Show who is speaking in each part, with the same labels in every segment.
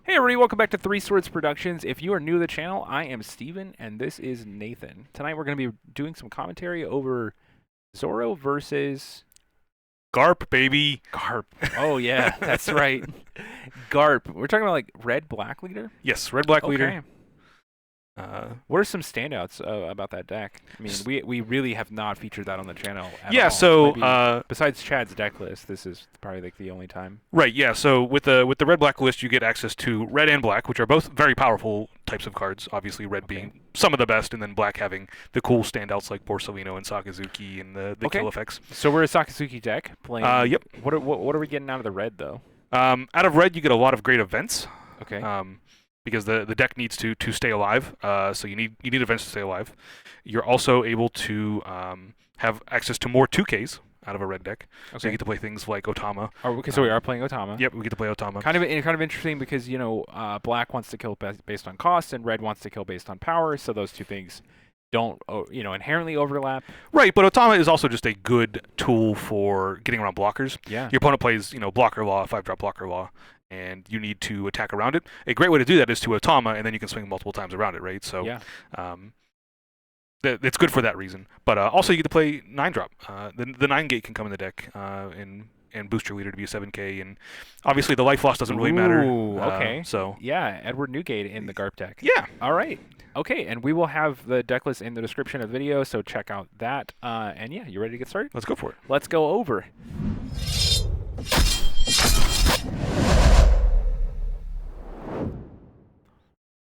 Speaker 1: Hey everybody, welcome back to Three Swords Productions. If you are new to the channel, I am Steven, and this is Nathan. Tonight we're going to be doing some commentary over Zoro versus
Speaker 2: Garp, baby.
Speaker 1: Garp. Oh yeah, that's right. Garp. We're talking about like red-black leader?
Speaker 2: Yes, red-black
Speaker 1: Okay.
Speaker 2: leader.
Speaker 1: What are some standouts about that deck? I mean, we really have not featured that on the channel at
Speaker 2: Yeah,
Speaker 1: all.
Speaker 2: so
Speaker 1: Maybe besides Chad's deck list, this is probably like the only time.
Speaker 2: right, yeah. So with the red-black list, you get access to red and black, which are both very powerful types of cards. Obviously, red being some of the best, and then black having the cool standouts like Borsalino and Sakazuki and the kill effects.
Speaker 1: So we're a Sakazuki deck playing.
Speaker 2: Yep.
Speaker 1: What are we getting out of the red though?
Speaker 2: Out of red, you get a lot of great events.
Speaker 1: Okay.
Speaker 2: Because the deck needs to stay alive, so you need events to stay alive. You're also able to have access to more 2Ks out of a red deck, so you get to play things like Otama.
Speaker 1: Oh, okay, so we are playing Otama.
Speaker 2: Yep, we get to play Otama.
Speaker 1: Kind of interesting because black wants to kill based on cost, and red wants to kill based on power. So those two things don't inherently overlap.
Speaker 2: Right, but Otama is also just a good tool for getting around blockers.
Speaker 1: Yeah.
Speaker 2: Your opponent plays blocker law, 5-drop blocker law, and you need to attack around it. A great way to do that is to Otama, and then you can swing multiple times around it, right? So
Speaker 1: yeah.
Speaker 2: It's good for that reason. But also you get to play 9-drop. The 9-gate can come in the deck and boost your leader to be a 7K, and obviously the life loss doesn't really matter.
Speaker 1: Ooh, okay.
Speaker 2: So
Speaker 1: yeah, Edward Newgate in the Garp deck.
Speaker 2: Yeah.
Speaker 1: All right. Okay, and we will have the deck list in the description of the video, so check out that. And yeah, you ready to get started?
Speaker 2: Let's go for it.
Speaker 1: Let's go over.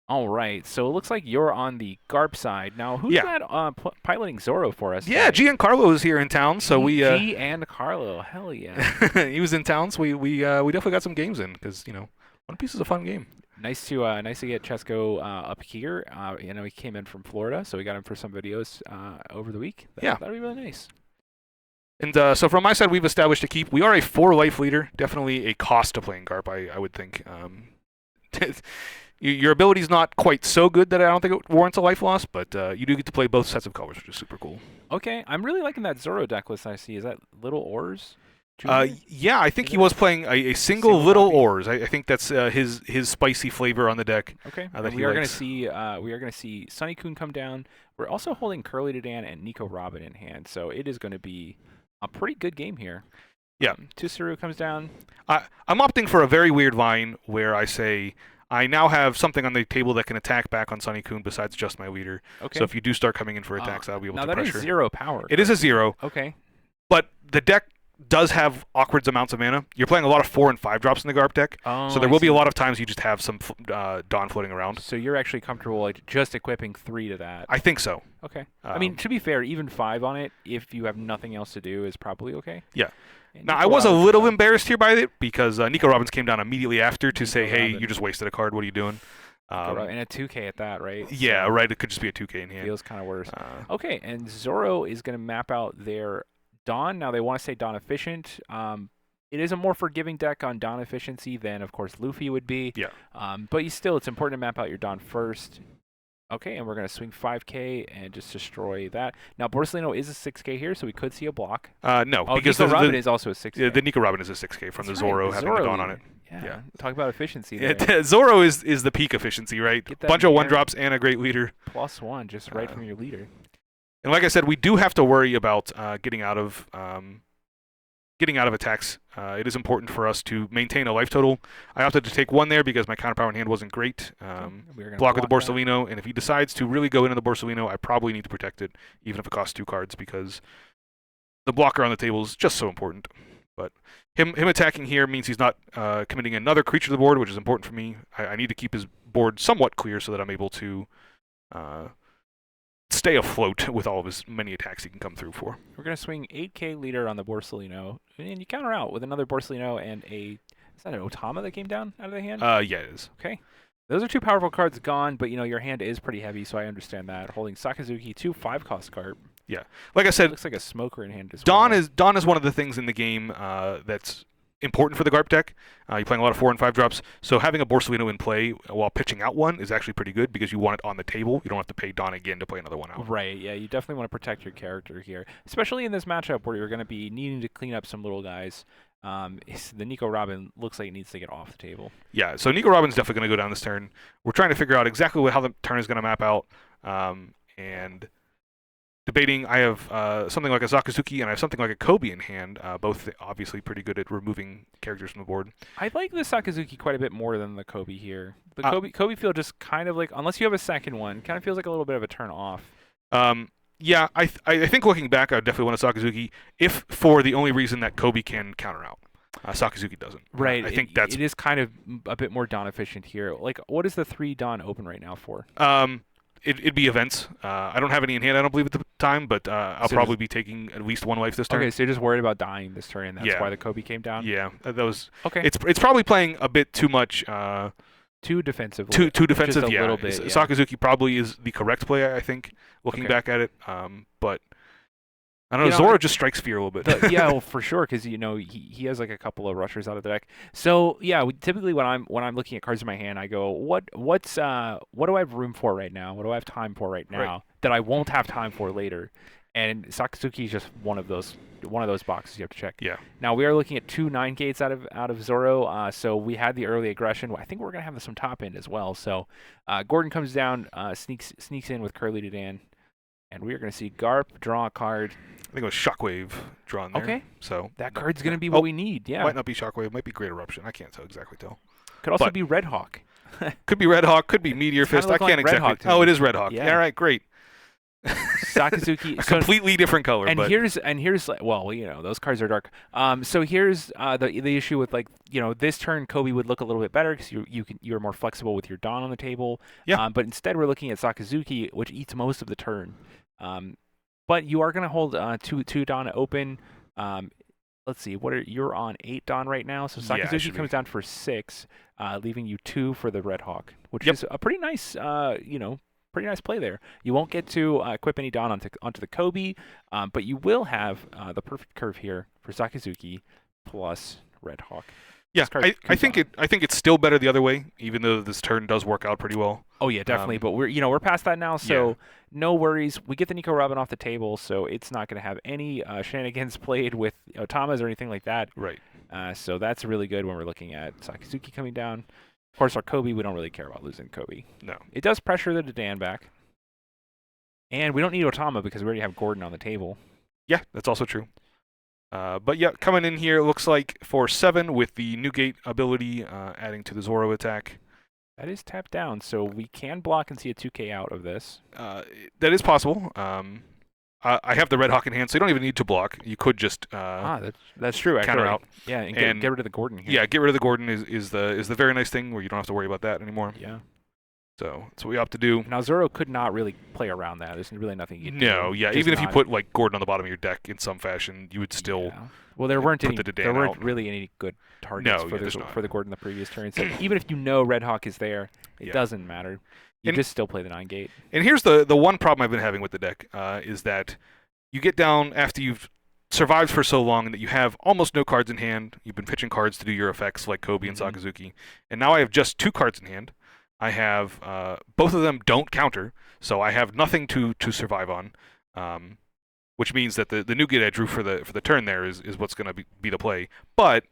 Speaker 1: All right, so it looks like you're on the Garp side. Now, who's that piloting Zoro for us?
Speaker 2: Yeah, Giancarlo is here in town, so we...
Speaker 1: G and Carlo, hell yeah.
Speaker 2: He was in town, so we definitely got some games in, because, One Piece is a fun game.
Speaker 1: Nice to get Chesko up here. He came in from Florida, so we got him for some videos over the week. That'd be really nice.
Speaker 2: And so from my side, we've established a keep. We are a 4-life leader, definitely a cost to playing Garp, I would think. Your ability's not quite so good that I don't think it warrants a life loss, but you do get to play both sets of colors, which is super cool.
Speaker 1: Okay, I'm really liking that Zoro deck list I see. Is that Little Oars?
Speaker 2: Yeah, I think he was playing a single Little Oars. I think that's his spicy flavor on the deck.
Speaker 1: Okay, we are going to see Sunny Kun come down. We're also holding Curly Dadan and Nico Robin in hand, so it is going to be a pretty good game here.
Speaker 2: Yeah,
Speaker 1: Tsuru comes down.
Speaker 2: I'm opting for a very weird line where I say, I now have something on the table that can attack back on Sunny Kun besides just my leader.
Speaker 1: Okay.
Speaker 2: So if you do start coming in for attacks, I'll be able to pressure.
Speaker 1: Now that is 0 power.
Speaker 2: It is a 0.
Speaker 1: Okay.
Speaker 2: But the deck does have awkward amounts of mana. You're playing a lot of 4 and 5 drops in the Garp deck, so there will be a lot of times you just have some Dawn floating around.
Speaker 1: So you're actually comfortable just equipping 3 to that?
Speaker 2: I think so.
Speaker 1: Okay. I mean, to be fair, even 5 on it, if you have nothing else to do, is probably okay.
Speaker 2: Yeah. Now, I was a little embarrassed here by it because Nico Robbins came down immediately after to say, hey, you just wasted a card. What are you doing?
Speaker 1: And a 2K at that, right?
Speaker 2: Yeah, right. It could just be a 2K in hand.
Speaker 1: Feels kind of worse. Okay, and Zoro is going to map out their Dawn. Now, they want to say Dawn efficient. It is a more forgiving deck on Dawn efficiency than, of course, Luffy would be.
Speaker 2: Yeah.
Speaker 1: But it's important to map out your Dawn first. Okay, and we're going to swing 5K and just destroy that. Now, Borsalino is a 6K here, so we could see a block.
Speaker 2: No, because
Speaker 1: Nico Robin is also a 6K.
Speaker 2: The Nico Robin is a 6K from the Zoro having the Dawn on it.
Speaker 1: Yeah. Talk about efficiency there.
Speaker 2: Yeah, Zoro is the peak efficiency, right? Bunch of 1-drops and a great leader.
Speaker 1: +1, just right from your leader.
Speaker 2: And like I said, we do have to worry about getting out of attacks. It is important for us to maintain a life total. I opted to take 1 there because my counterpower in hand wasn't great. Block with the Borsalino, and if he decides to really go into the Borsalino, I probably need to protect it, even if it costs 2 cards, because the blocker on the table is just so important. But him attacking here means he's not committing another creature to the board, which is important for me. I need to keep his board somewhat clear so that I'm able to stay afloat with all of his many attacks he can come through for.
Speaker 1: We're going to swing 8K leader on the Borsalino, and you counter out with another Borsalino and is that an Otama that came down out of the hand?
Speaker 2: Yeah, it is.
Speaker 1: Okay. Those are 2 powerful cards gone, but your hand is pretty heavy, so I understand that. Holding Sakazuki, 2 5-cost Garp.
Speaker 2: Yeah. Like I said,
Speaker 1: looks like a smoker in hand as well.
Speaker 2: Dawn is one of the things in the game that's important for the Garp deck. You're playing a lot of 4 and 5 drops, so having a Borsalino in play while pitching out 1 is actually pretty good because you want it on the table. You don't have to pay Dawn again to play another 1 out.
Speaker 1: Right, yeah, you definitely want to protect your character here, especially in this matchup where you're going to be needing to clean up some little guys. The Nico Robin looks like it needs to get off the table.
Speaker 2: Yeah, so Nico Robin's definitely going to go down this turn. We're trying to figure out exactly how the turn is going to map out, and debating. I have something like a Sakazuki and I have something like a Kobe in hand, both obviously pretty good at removing characters from the board.
Speaker 1: I like the Sakazuki quite a bit more than the Kobe here. The Kobe feel just kind of like, unless you have a second one, kind of feels like a little bit of a turn off.
Speaker 2: Yeah, I think looking back, I would definitely want a Sakazuki, if for the only reason that Kobe can counter out. Sakazuki doesn't.
Speaker 1: Right.
Speaker 2: I think it
Speaker 1: is kind of a bit more Dawn efficient here. Like, what is the 3 Dawn open right now for?
Speaker 2: It'd be events. I don't have any in hand, I don't believe, at the time, but I'll probably be taking at least 1 life this turn.
Speaker 1: Okay, so you're just worried about dying this turn, and that's why the Kobe came down?
Speaker 2: Yeah, that was...
Speaker 1: Okay.
Speaker 2: It's probably playing a bit too much...
Speaker 1: too defensive.
Speaker 2: Too defensive,
Speaker 1: just a
Speaker 2: yeah.
Speaker 1: little bit,
Speaker 2: Sakazuki probably is the correct play, I think, looking back at it. But... I don't know, Zoro just strikes fear a little bit.
Speaker 1: Yeah, well, for sure, because he has like a couple of rushers out of the deck. So yeah, typically when I'm looking at cards in my hand, I go, what do I have room for right now? What do I have time for right now that I won't have time for later? And Sakazuki is just one of those boxes you have to check.
Speaker 2: Yeah.
Speaker 1: Now we are looking at 2 9-gates out of Zoro. So we had the early aggression. I think we're gonna have some top end as well. So Gordon comes down, sneaks in with Curly Dudan. And we are going to see Garp draw a card.
Speaker 2: I think it was Shockwave drawn there.
Speaker 1: Okay.
Speaker 2: So
Speaker 1: that card's going to be what we need. Yeah.
Speaker 2: Might not be Shockwave. Might be Great Eruption. I can't exactly tell.
Speaker 1: Could also be Red Hawk.
Speaker 2: Could be Red Hawk. Could be Meteor Fist. I can't exactly. Oh, it is Red Hawk. Yeah. All right. Great.
Speaker 1: Sakazuki.
Speaker 2: A completely different color.
Speaker 1: And here's well, those cards are dark. So here's the issue with this turn Kobe would look a little bit better because you're more flexible with your Dawn on the table.
Speaker 2: Yeah.
Speaker 1: But instead we're looking at Sakazuki, which eats most of the turn. But you are going to hold two Dawn open. Let's see, you're on 8 Dawn right now, so Sakazuki comes down for 6, leaving you 2 for the Red Hawk, which is a pretty nice, pretty nice play there. You won't get to equip any Dawn onto the Kobe, but you will have the perfect curve here for Sakazuki plus Red Hawk.
Speaker 2: Yeah, I think it's still better the other way, even though this turn does work out pretty well.
Speaker 1: Oh yeah, definitely. But we're past that now, so no worries. We get the Nico Robin off the table, so it's not going to have any shenanigans played with Otamas or anything like that.
Speaker 2: Right.
Speaker 1: So that's really good when we're looking at Sakazuki coming down. Of course, our Kobe, we don't really care about losing Kobe.
Speaker 2: No.
Speaker 1: It does pressure the Dan back, and we don't need Otama because we already have Gordon on the table.
Speaker 2: Yeah, that's also true. But yeah, coming in here, it looks like for 7 with the Newgate ability, adding to the Zoro attack.
Speaker 1: That is tapped down, so we can block and see a 2K out of this.
Speaker 2: That is possible. I have the Red Hawk in hand, so you don't even need to block. You could just
Speaker 1: that's true.
Speaker 2: Counter out.
Speaker 1: Yeah, and get rid of the Gordon here.
Speaker 2: Yeah, get rid of the Gordon is the very nice thing where you don't have to worry about that anymore.
Speaker 1: Yeah.
Speaker 2: So that's what we opt to do.
Speaker 1: Now Zoro could not really play around that. There's really nothing you can do.
Speaker 2: No, yeah. Even if you put like Gordon on the bottom of your deck in some fashion, you would still.
Speaker 1: Yeah. Well, there weren't really any good targets for the Gordon the previous turn. So even if Red Hawk is there, it doesn't matter. You just still play the 9-gate.
Speaker 2: And here's the one problem I've been having with the deck is that you get down after you've survived for so long and that you have almost no cards in hand. You've been pitching cards to do your effects like Kobe and Sakazuki, and now I have just 2 cards in hand. I have both of them don't counter, so I have nothing to survive on, which means that the Newgate I drew for the turn there is what's going to be the play. But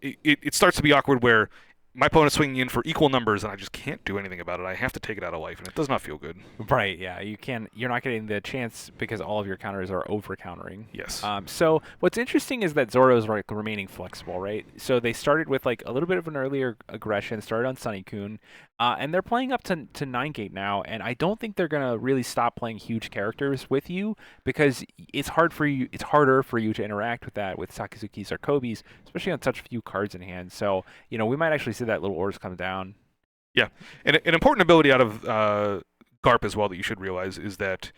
Speaker 2: it starts to be awkward where my opponent's swinging in for equal numbers, and I just can't do anything about it. I have to take it out of life, and it does not feel good.
Speaker 1: Right, yeah. You're not getting the chance because all of your counters are over-countering.
Speaker 2: Yes.
Speaker 1: So what's interesting is that Zoro's remaining flexible, right? So they started with like a little bit of an earlier aggression, started on Sunny-kun, and they're playing up to 9-gate now, and I don't think they're going to really stop playing huge characters with you because it's harder for you to interact with that with Sakazuki's or Kobe's, especially on such few cards in hand. So, we might actually see that little Ors come down.
Speaker 2: Yeah, and an important ability out of Garp as well that you should realize is that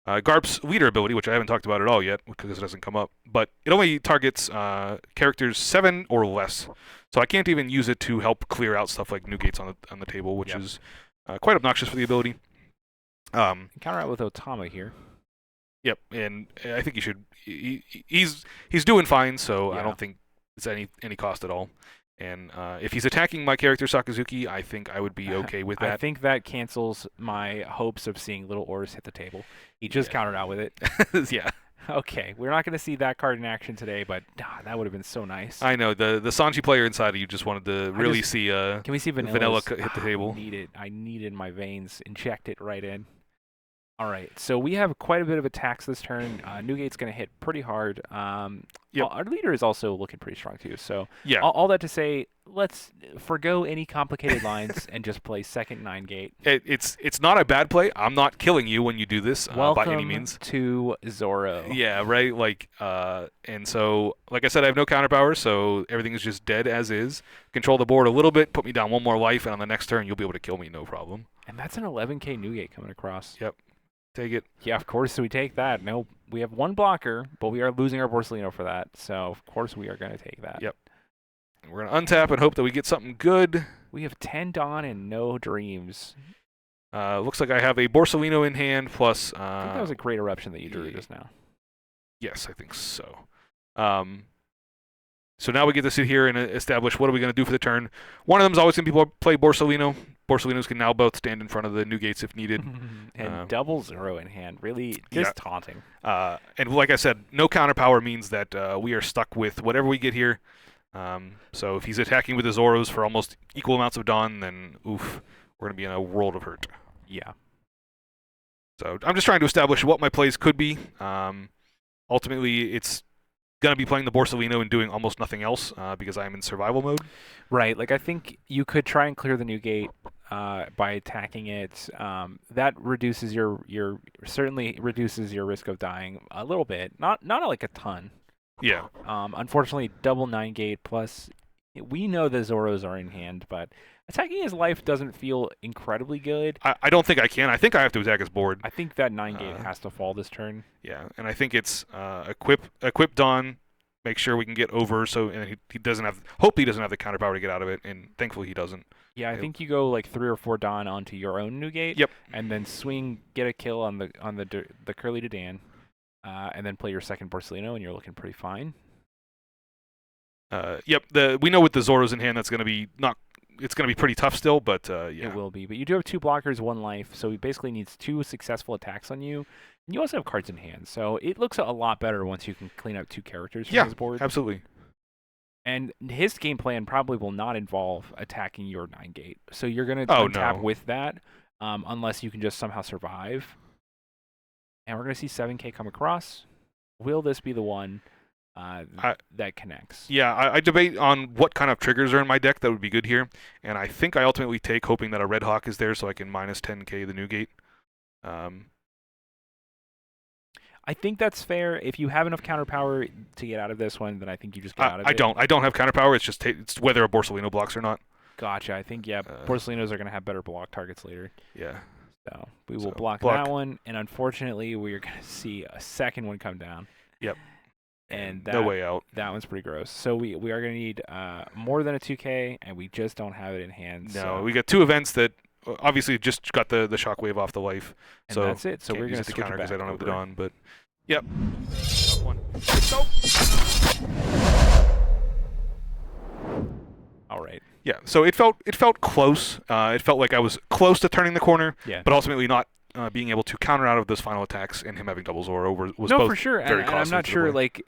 Speaker 2: Garp's leader ability, which I haven't talked about at all yet because it doesn't come up, but it only targets characters 7 or less. So I can't even use it to help clear out stuff like Newgates on the table, which is quite obnoxious for the ability.
Speaker 1: Counter out with Otama here.
Speaker 2: Yep, and I think he should. He's doing fine, so I don't think it's any cost at all. And if he's attacking my character Sakazuki, I think I would be okay with that.
Speaker 1: I think that cancels my hopes of seeing little Ors hit the table. He just countered out with it.
Speaker 2: Yeah.
Speaker 1: Okay, we're not going to see that card in action today, but that would have been so nice.
Speaker 2: I know the Sanji player inside of you just wanted to really see.
Speaker 1: Can we see
Speaker 2: vanilla hit the table?
Speaker 1: I need it in my veins. Inject it right in. All right, so we have quite a bit of attacks this turn. Newgate's going to hit pretty hard.
Speaker 2: Yep.
Speaker 1: Our leader is also looking pretty strong too. So
Speaker 2: yeah.
Speaker 1: All that to say, let's forgo any complicated lines and just play second 9-gate.
Speaker 2: It's not a bad play. I'm not killing you when you do this by any means.
Speaker 1: Welcome to Zoro.
Speaker 2: Yeah, right. Like, and so, like I said, I have no counter power, so everything is just dead as is. Control the board a little bit, put me down one more life, and on the next turn, you'll be able to kill me, no problem.
Speaker 1: And that's an 11k Newgate coming across.
Speaker 2: Yep. Take it.
Speaker 1: Yeah, of course we take that. No, we have one blocker, but we are losing our Borsellino for that. So, of course, we are going to take that.
Speaker 2: Yep. We're going to untap and hope that we get something good.
Speaker 1: We have 10 Dawn and no Dreams.
Speaker 2: Looks like I have a Borsellino in hand plus...
Speaker 1: I think that was a great eruption that you drew just now.
Speaker 2: Yes, I think so. So now we get to sit here and establish what are we going to do for the turn. One of them is always going to be play Borsellino. Borselinos can now both stand in front of the Newgates if needed.
Speaker 1: And double Zoro in hand. Really just taunting.
Speaker 2: And like I said, no counter power means that we are stuck with whatever we get here. So if he's attacking with his Zoros for almost equal amounts of Dawn, then oof, we're going to be in a world of hurt.
Speaker 1: Yeah.
Speaker 2: So I'm just trying to establish what my plays could be. Ultimately, it's going to be playing the Borsellino and doing almost nothing else because I'm in survival mode.
Speaker 1: Right. Like, I think you could try and clear the Newgate by attacking it. That reduces certainly reduces your risk of dying a little bit. Not like a ton.
Speaker 2: Yeah.
Speaker 1: Unfortunately, double 9-gate plus, we know the Zoros are in hand, but attacking his life doesn't feel incredibly good.
Speaker 2: I don't think I can. I think I have to attack his board.
Speaker 1: I think that 9-gate has to fall this turn.
Speaker 2: Yeah, and I think it's equip Dawn, make sure we can get over, so and he doesn't have, hope he doesn't have the counter power to get out of it, and thankfully he doesn't.
Speaker 1: Yeah, I think you go like 3 or 4 Dawn onto your own Newgate.
Speaker 2: Yep.
Speaker 1: And then swing, get a kill on the Curly to Dan. And then play your second Borsellino, and you're looking pretty fine.
Speaker 2: Yep. We know with the Zoros in hand, that's going to be it's going to be pretty tough still, but yeah.
Speaker 1: It will be. But you do have 2 blockers, 1 life, so he basically needs 2 successful attacks on you. And you also have cards in hand, so it looks a lot better once you can clean up 2 characters from his board.
Speaker 2: Absolutely.
Speaker 1: And his game plan probably will not involve attacking your 9-gate. So you're going to untap with that, unless you can just somehow survive. And we're going to see 7k come across. Will this be the one that connects?
Speaker 2: Yeah, I debate on what kind of triggers are in my deck that would be good here. And I think I ultimately take hoping that a Red Hawk is there so I can minus 10k the Newgate.
Speaker 1: I think that's fair. If you have enough counter power to get out of this one, then I think you just get out of it.
Speaker 2: I don't have counter power. It's just it's whether a Borsellino blocks or not.
Speaker 1: Gotcha. I think, Borselinos are going to have better block targets later.
Speaker 2: Yeah.
Speaker 1: So we will block that one, and unfortunately, we are going to see a second one come down.
Speaker 2: Yep.
Speaker 1: And
Speaker 2: no way out.
Speaker 1: That one's pretty gross. So we are going to need more than a 2k, and we just don't have it in hand.
Speaker 2: No, we got 2 events that obviously just got the shockwave off the life.
Speaker 1: And
Speaker 2: so
Speaker 1: that's it. So we're going to switch
Speaker 2: counter
Speaker 1: back
Speaker 2: because I don't have the
Speaker 1: over.
Speaker 2: Dawn, but yep. Tough one. Let's go.
Speaker 1: All right.
Speaker 2: Yeah, so it felt close. It felt like I was close to turning the corner, but ultimately not being able to counter out of those final attacks and him having double Zoro was both
Speaker 1: for sure.
Speaker 2: very
Speaker 1: and
Speaker 2: costly.
Speaker 1: I'm not sure. Like,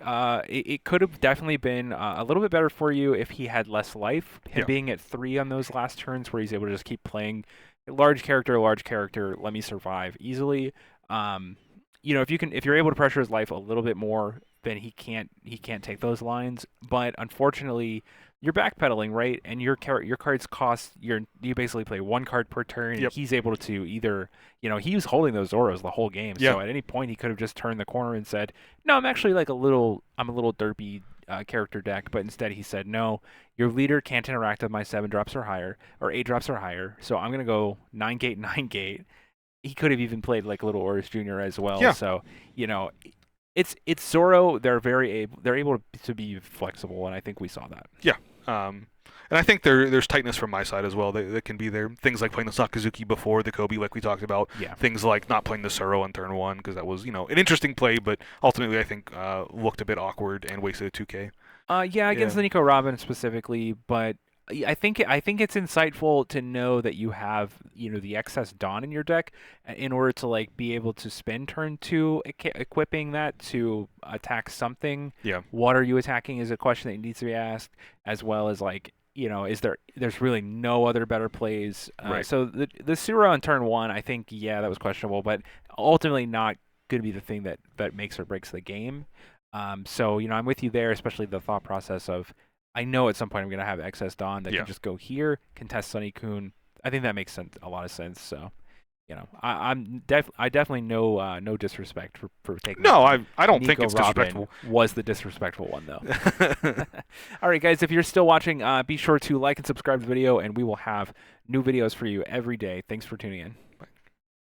Speaker 1: it could have definitely been a little bit better for you if he had less life. Him being at 3 on those last turns, where he's able to just keep playing large character, let me survive easily. If you're able to pressure his life a little bit more, then he can't take those lines. But unfortunately, you're backpedaling, right? And your cards cost you basically play 1 card per turn. And he's able to either, he was holding those Zoros the whole game. So at any point he could have just turned the corner and said, "No, I'm actually I'm a little derpy character deck." But instead he said, "No, your leader can't interact with my 7 drops or higher or 8 drops or higher. So I'm gonna go 9-gate, 9-gate." He could have even played like Little Oris Jr. as well.
Speaker 2: Yeah.
Speaker 1: So it's Zoro. They're able to be flexible, and I think we saw that.
Speaker 2: Yeah. And I think there's tightness from my side as well that can be there. Things like playing the Sakazuki before the Kobe, like we talked about.
Speaker 1: Yeah.
Speaker 2: Things like not playing the Suro on turn 1 because that was an interesting play, but ultimately I think looked a bit awkward and wasted a 2K.
Speaker 1: Against the Nico Robin specifically, but I think it's insightful to know that you have the excess Dawn in your deck in order to like be able to spend turn 2 equipping that to attack something.
Speaker 2: Yeah.
Speaker 1: What are you attacking is a question that needs to be asked, as well as like there's really no other better plays.
Speaker 2: Right.
Speaker 1: So the Zero on turn 1, I think that was questionable, but ultimately not going to be the thing that makes or breaks the game. So I'm with you there, especially the thought process of I know at some point I'm going to have excess Dawn that can just go here, contest Sunny Kun. I think that makes a lot of sense. So, I definitely no disrespect for taking.
Speaker 2: No, I don't think
Speaker 1: Nico
Speaker 2: it's
Speaker 1: Robin
Speaker 2: disrespectful.
Speaker 1: Was the disrespectful one though? All right, guys, if you're still watching, be sure to like and subscribe to the video, and we will have new videos for you every day. Thanks for tuning in.